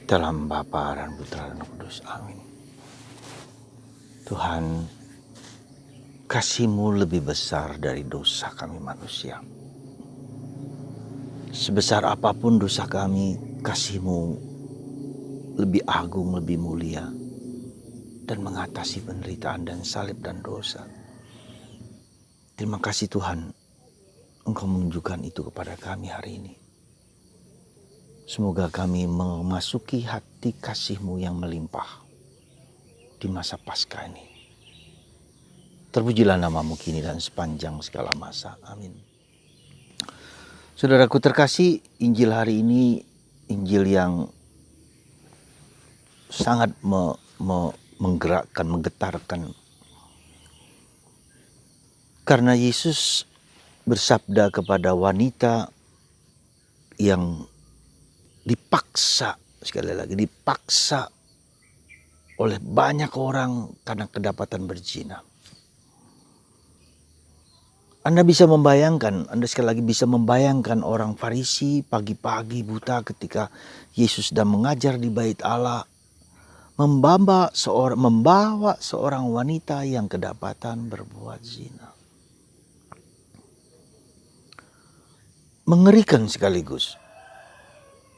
Dalam Bapa dan Putra dan Roh Kudus. Amin. Tuhan, kasih-Mu lebih besar dari dosa kami manusia. Sebesar apapun dosa kami, kasih-Mu lebih agung, lebih mulia, dan mengatasi penderitaan dan salib dan dosa. Terima kasih Tuhan, Engkau menunjukkan itu kepada kami hari ini. Semoga kami memasuki hati kasih-Mu yang melimpah di masa Paskah ini. Terpujilah nama-Mu kini dan sepanjang segala masa. Amin. Saudaraku terkasih, Injil hari ini Injil yang sangat menggerakkan, menggetarkan. Karena Yesus bersabda kepada wanita yang dipaksa, sekali lagi dipaksa oleh banyak orang karena kedapatan berzina. Anda bisa membayangkan, Anda sekali lagi bisa membayangkan orang Farisi pagi-pagi buta ketika Yesus sedang mengajar di bait Allah, membawa seorang wanita yang kedapatan berbuat zina. Mengerikan sekaligus.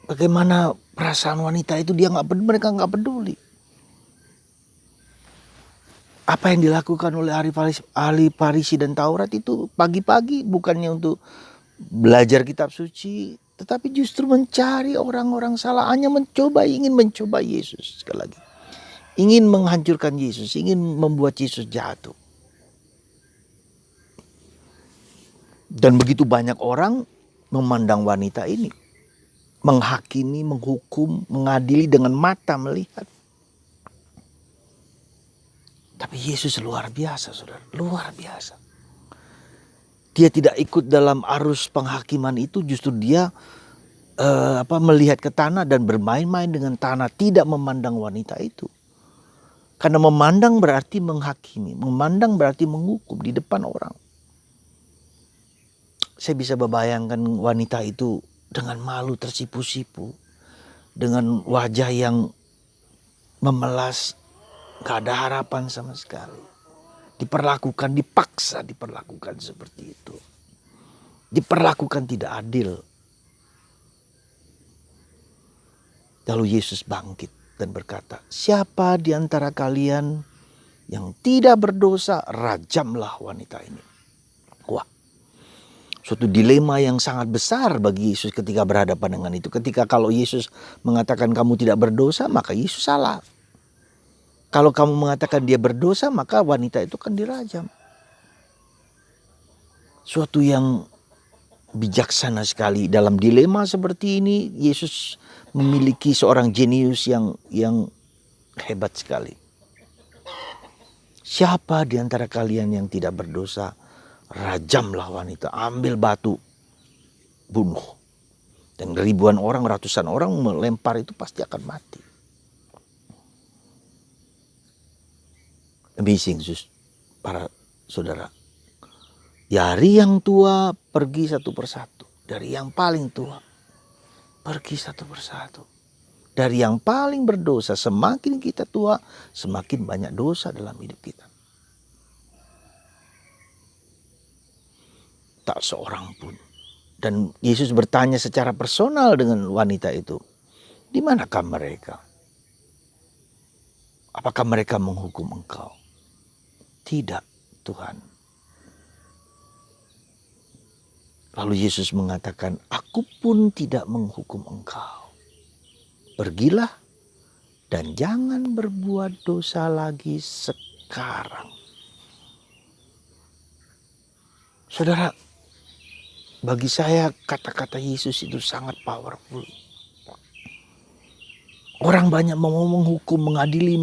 Bagaimana perasaan wanita itu, mereka nggak peduli. Apa yang dilakukan oleh ahli Farisi dan Taurat itu pagi-pagi bukannya untuk belajar kitab suci, tetapi justru mencari orang-orang salah, hanya ingin mencoba Yesus sekali lagi. Ingin menghancurkan Yesus, ingin membuat Yesus jatuh. Dan begitu banyak orang memandang wanita ini, menghakimi, menghukum, mengadili dengan mata melihat. Tapi Yesus luar biasa, saudara, luar biasa. Dia tidak ikut dalam arus penghakiman itu, justru dia melihat ke tanah dan bermain-main dengan tanah, tidak memandang wanita itu. Karena memandang berarti menghakimi, memandang berarti menghukum di depan orang. Saya bisa membayangkan wanita itu dengan malu tersipu-sipu, dengan wajah yang memelas, gak ada harapan sama sekali. Dipaksa diperlakukan seperti itu. Diperlakukan tidak adil. Lalu Yesus bangkit dan berkata, siapa di antara kalian yang tidak berdosa, rajamlah wanita ini. Wah, suatu dilema yang sangat besar bagi Yesus ketika berhadapan dengan itu. Ketika kalau Yesus mengatakan kamu tidak berdosa, maka Yesus salah. Kalau kamu mengatakan dia berdosa, maka wanita itu kan dirajam. Suatu yang bijaksana sekali. Dalam dilema seperti ini, Yesus memiliki seorang jenius yang hebat sekali. Siapa di antara kalian yang tidak berdosa, rajamlah wanita, ambil batu, bunuh. Dan ribuan orang, ratusan orang melempar itu pasti akan mati. Amazing, para saudara. Dari yang tua pergi satu persatu. Dari yang paling tua pergi satu persatu. Dari yang paling berdosa, semakin kita tua, semakin banyak dosa dalam hidup kita. Tak seorang pun. Dan Yesus bertanya secara personal dengan wanita itu. Di manakah mereka? Apakah mereka menghukum engkau? Tidak, Tuhan. Lalu Yesus mengatakan, aku pun tidak menghukum engkau. Pergilah dan jangan berbuat dosa lagi sekarang. Saudara, bagi saya kata-kata Yesus itu sangat powerful. Orang banyak mau menghukum, mengadili,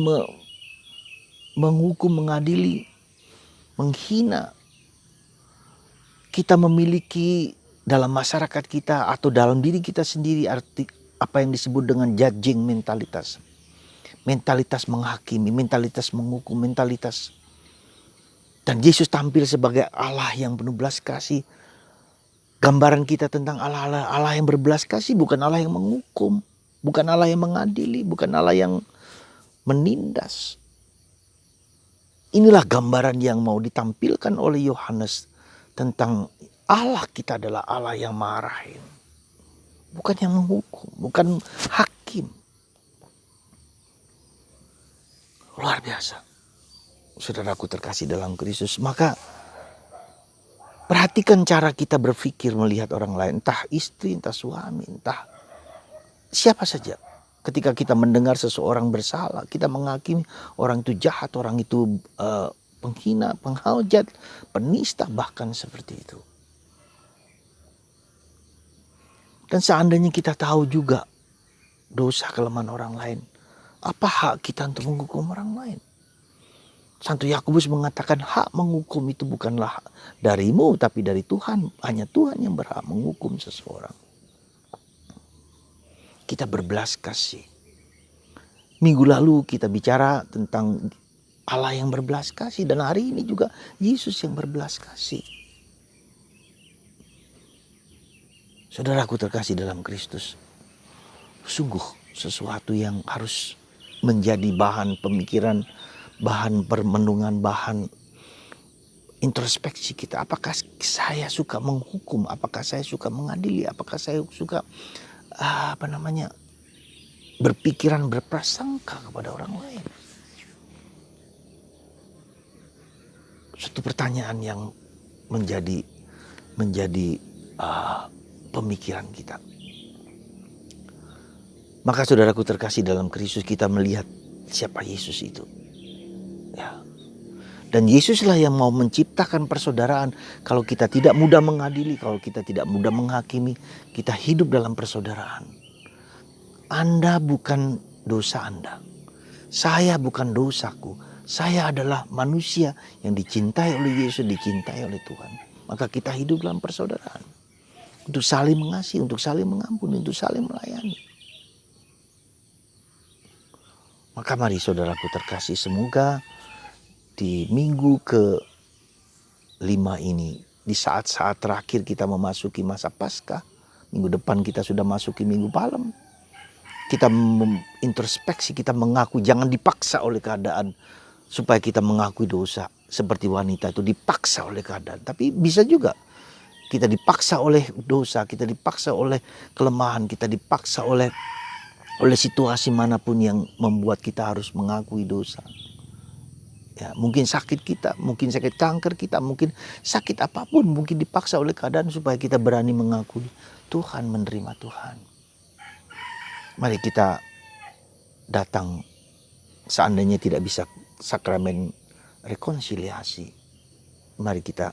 menghina. Kita memiliki dalam masyarakat kita atau dalam diri kita sendiri apa yang disebut dengan judging mentalitas. Mentalitas menghakimi, mentalitas menghukum, mentalitas. Dan Yesus tampil sebagai Allah yang penuh belas kasih. Gambaran kita tentang Allah yang berbelas kasih bukan Allah yang menghukum. bukan Allah yang mengadili, bukan Allah yang menindas. Inilah gambaran yang mau ditampilkan oleh Yohanes tentang Allah kita adalah Allah yang maha rahim. Bukan yang menghukum, bukan hakim. Luar biasa. Saudaraku terkasih dalam Kristus, maka perhatikan cara kita berpikir melihat orang lain, entah istri, entah suami, entah siapa saja. Ketika kita mendengar seseorang bersalah, kita menghakimi orang itu jahat, orang itu penghina, penghujat, penista, bahkan seperti itu. Dan seandainya kita tahu juga dosa kelemahan orang lain, apa hak kita untuk menghukum orang lain? Santo Yakobus mengatakan hak menghukum itu bukanlah darimu tapi dari Tuhan. Hanya Tuhan yang berhak menghukum seseorang. Kita berbelas kasih. Minggu lalu kita bicara tentang Allah yang berbelas kasih. Dan hari ini juga Yesus yang berbelas kasih. Saudaraku terkasih dalam Kristus. Sungguh sesuatu yang harus menjadi bahan pemikiran, bahan permenungan, bahan introspeksi kita. Apakah saya suka menghukum? Apakah saya suka mengadili? Apakah saya suka berpikiran berprasangka kepada orang lain? Suatu pertanyaan yang menjadi pemikiran kita. Maka saudaraku terkasih dalam Kristus, kita melihat siapa Yesus itu. Ya. Dan Yesuslah yang mau menciptakan persaudaraan. Kalau kita tidak mudah mengadili, kalau kita tidak mudah menghakimi, kita hidup dalam persaudaraan. Anda bukan dosa Anda. Saya bukan dosaku. Saya adalah manusia yang dicintai oleh Yesus, dicintai oleh Tuhan. Maka kita hidup dalam persaudaraan. Untuk saling mengasihi, untuk saling mengampuni, untuk saling melayani. Maka mari saudaraku terkasih, semoga di minggu ke-5 ini, di saat-saat terakhir kita memasuki masa Paskah, minggu depan kita sudah masuki Minggu Palem, kita introspeksi, kita mengaku, jangan dipaksa oleh keadaan supaya kita mengakui dosa. Seperti wanita itu dipaksa oleh keadaan, tapi bisa juga kita dipaksa oleh dosa, kita dipaksa oleh kelemahan, kita dipaksa oleh situasi manapun yang membuat kita harus mengakui dosa. Ya, mungkin sakit kita, mungkin sakit kanker kita, mungkin sakit apapun, mungkin dipaksa oleh keadaan supaya kita berani mengakui Tuhan, menerima Tuhan. Mari kita datang, seandainya tidak bisa sakramen rekonsiliasi, mari kita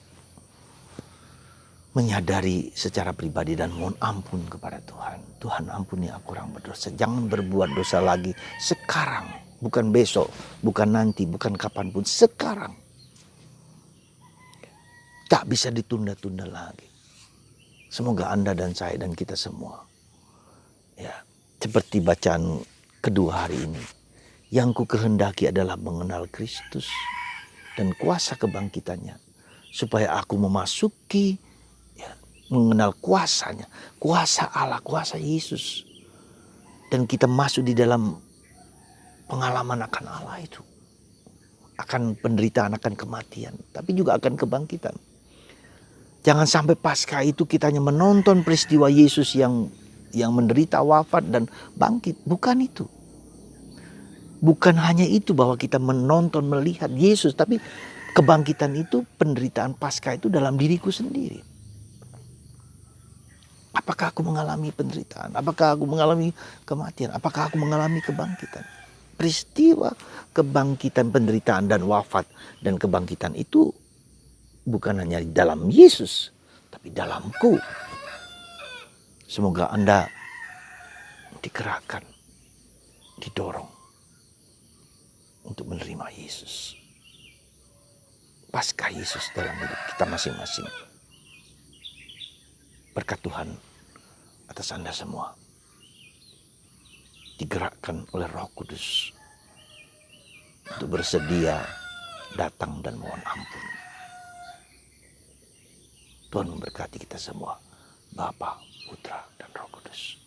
menyadari secara pribadi dan mohon ampun kepada Tuhan. Tuhan, ampuni aku orang berdosa. Jangan berbuat dosa lagi sekarang. Bukan besok, bukan nanti, bukan kapanpun. Sekarang. Tak bisa ditunda-tunda lagi. Semoga Anda dan saya dan kita semua, ya, seperti bacaan kedua hari ini, yang ku kehendaki adalah mengenal Kristus dan kuasa kebangkitannya, supaya aku memasuki, mengenal kuasanya, kuasa Allah, kuasa Yesus. Dan kita masuk di dalam pengalaman akan Allah itu. Akan penderitaan, akan kematian, tapi juga akan kebangkitan. Jangan sampai Paskah itu kita hanya menonton peristiwa Yesus yang menderita, wafat dan bangkit. Bukan itu. Bukan hanya itu bahwa kita menonton, melihat Yesus, tapi kebangkitan itu, penderitaan Paskah itu dalam diriku sendiri. Apakah aku mengalami penderitaan? Apakah aku mengalami kematian? Apakah aku mengalami kebangkitan? Peristiwa kebangkitan, penderitaan dan wafat dan kebangkitan itu bukan hanya di dalam Yesus, tapi dalamku. Semoga Anda digerakkan, didorong untuk menerima Yesus. Paskah Yesus dalam hidup kita masing-masing. Berkat Tuhan atas Anda semua. Digerakkan oleh Roh Kudus untuk bersedia datang dan mohon ampun. Tuhan memberkati kita semua, Bapa, Putra, dan Roh Kudus.